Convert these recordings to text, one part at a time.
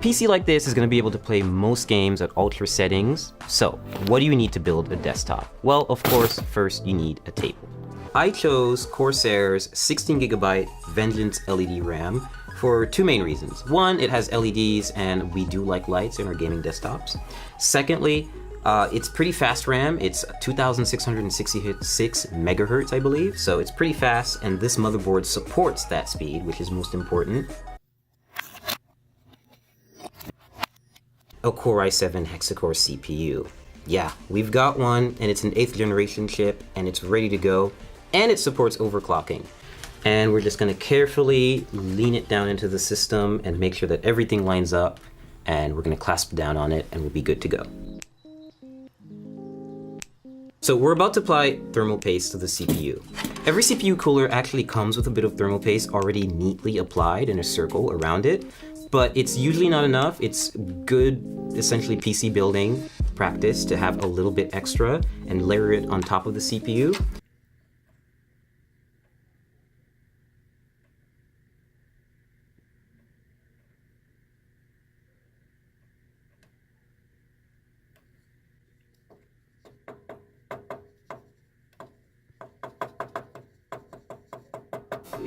PC like this is going to be able to play most games at ultra settings. So what do you need to build a desktop? Well, of course, first you need a table. I chose Corsair's 16GB Vengeance LED RAM for two main reasons. One, it has LEDs and we do like lights in our gaming desktops. Secondly, it's pretty fast RAM. It's 2666 megahertz, I believe. So it's pretty fast, and this motherboard supports that speed, which is most important. A Core i7 Hexacore CPU. Yeah, we've got one, and it's an 8th generation chip, and it's ready to go, and it supports overclocking. And we're just gonna carefully lean it down into the system and make sure that everything lines up, and we're gonna clasp down on it, and we'll be good to go. So we're about to apply thermal paste to the CPU. Every CPU cooler actually comes with a bit of thermal paste already neatly applied in a circle around it, but it's usually not enough. It's good, essentially PC building practice to have a little bit extra and layer it on top of the CPU.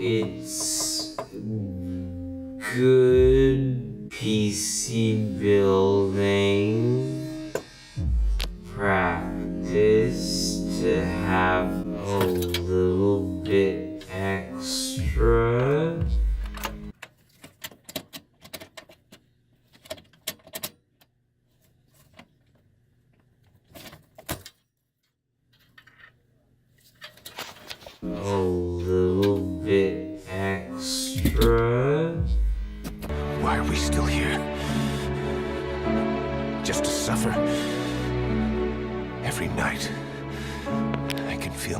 It's good PC building practice to have a little bit extra. A little bit extra. Why are we still here? Just to suffer? Every night, I can feel